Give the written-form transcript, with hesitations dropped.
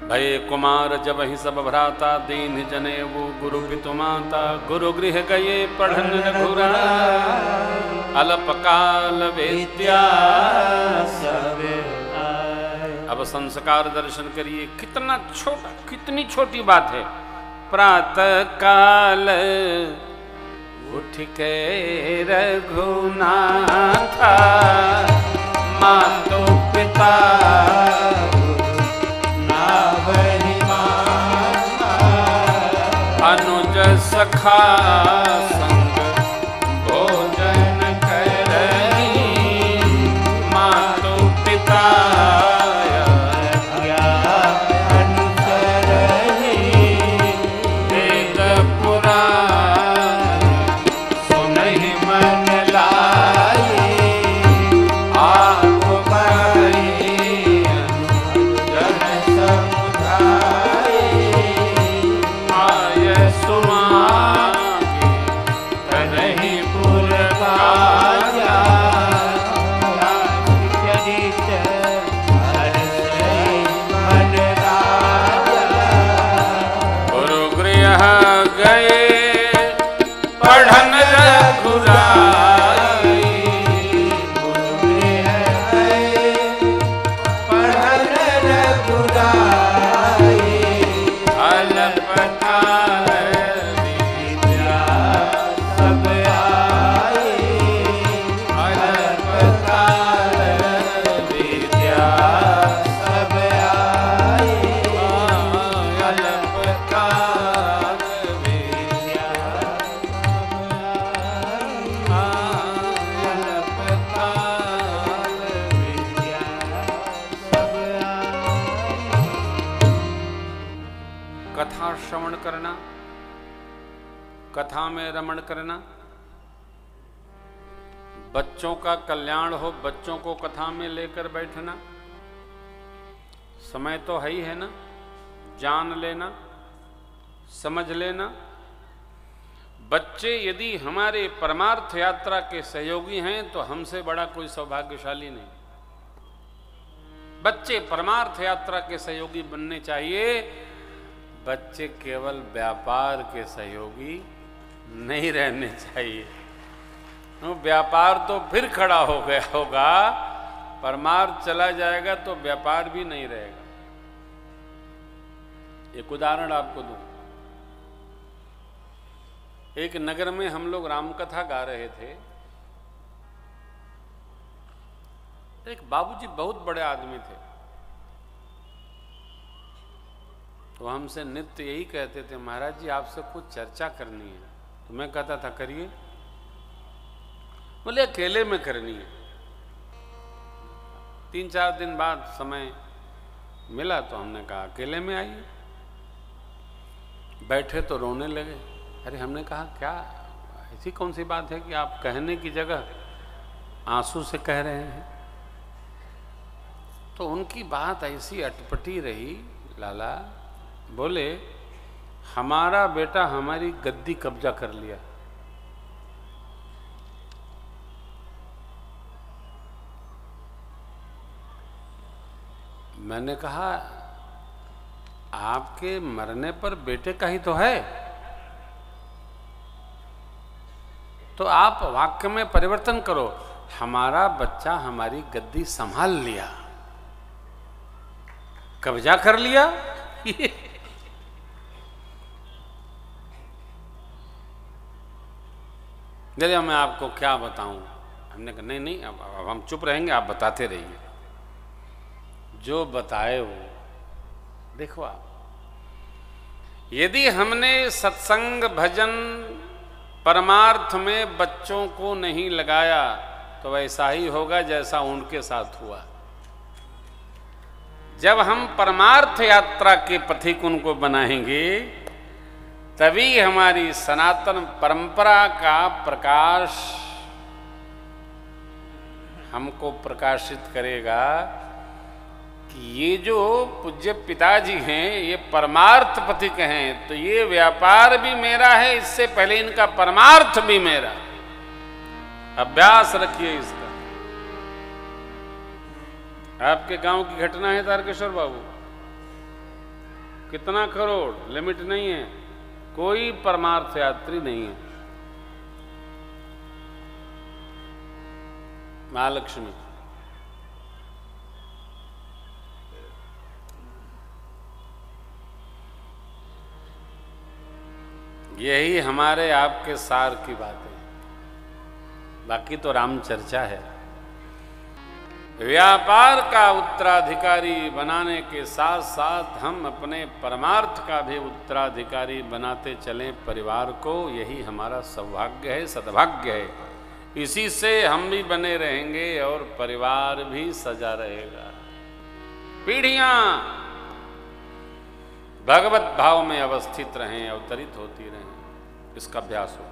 भय कुमार जब ही सब भ्राता, दीन जने वो गुरु पितु माता। गुरु गृह गए पढ़न रघुराई, अल्पकाल विद्या सब आए। अब संस्कार दर्शन करिए, कितना छोटा, कितनी छोटी बात है। प्रातः काल उठ के रघुनाथा, मातो पिता अनुज सखा संग भोजन करही, मातो पिता अनुसरही। वेद पुराण सुनहि मन लाए, आप पाई जन समुदाय। आय सुमागे करहि पुर काया, चरित हर्षहि मन राया। गुरु गृह गए पढ़न रघुराई, गुरु गृह गए पढ़न रघुराई। अल्पकाल विद्या सब आए, अल्पकाल विद्या सब आए। अल्पकाल विद्या सब आए, अल्पकाल विद्या सब आए। कथा श्रवण करना, कथा में रमण करना, बच्चों का कल्याण हो, बच्चों को कथा में लेकर बैठना। समय तो है ही है ना, जान लेना, समझ लेना। बच्चे यदि हमारे परमार्थ यात्रा के सहयोगी हैं तो हमसे बड़ा कोई सौभाग्यशाली नहीं। बच्चे परमार्थ यात्रा के सहयोगी बनने चाहिए। बच्चे केवल व्यापार के सहयोगी नहीं रहने चाहिए। व्यापार तो फिर खड़ा हो गया होगा, परमार्थ चला जाएगा तो व्यापार भी नहीं रहेगा। एक उदाहरण आपको दूं। एक नगर में हम लोग रामकथा गा रहे थे। एक बाबूजी बहुत बड़े आदमी थे, तो हमसे नित्य यही कहते थे, महाराज जी आपसे कुछ चर्चा करनी है। तो मैं कहता था करिए। बोले अकेले में करनी है। 3-4 दिन बाद समय मिला तो हमने कहा अकेले में आइए। बैठे तो रोने लगे। अरे हमने कहा क्या ऐसी कौन सी बात है कि आप कहने की जगह आंसू से कह रहे हैं। तो उनकी बात ऐसी अटपटी रही। लाला बोले हमारा बेटा हमारी गद्दी कब्जा कर लिया। मैंने कहा आपके मरने पर बेटे का ही तो है, तो आप वाक्य में परिवर्तन करो, हमारा बच्चा हमारी गद्दी संभाल लिया, कब्जा कर लिया। चलिए मैं आपको क्या बताऊं। हमने कहा नहीं नहीं अब हम चुप रहेंगे, आप बताते रहिए। जो बताए वो देखो आप, यदि हमने सत्संग भजन परमार्थ में बच्चों को नहीं लगाया तो वैसा ही होगा जैसा उनके साथ हुआ। जब हम परमार्थ यात्रा के पथिक उनको बनाएंगे तभी हमारी सनातन परंपरा का प्रकाश हमको प्रकाशित करेगा कि ये जो पूज्य पिताजी हैं ये परमार्थ पथिक हैं, तो ये व्यापार भी मेरा है, इससे पहले इनका परमार्थ भी मेरा। अभ्यास रखिए इसका। आपके गांव की घटना है तारकेश्वर बाबू, कितना करोड़, लिमिट नहीं है। कोई परमार्थ यात्री नहीं है। महालक्ष्मी यही हमारे आपके सार की बात है। बाकी तो राम चर्चा है। व्यापार का उत्तराधिकारी बनाने के साथ साथ हम अपने परमार्थ का भी उत्तराधिकारी बनाते चलें परिवार को। यही हमारा सौभाग्य है, सद्भाग्य है। इसी से हम भी बने रहेंगे और परिवार भी सजा रहेगा। पीढ़ियां भगवत भाव में अवस्थित रहें, अवतरित होती रहें, इसका अभ्यास हो।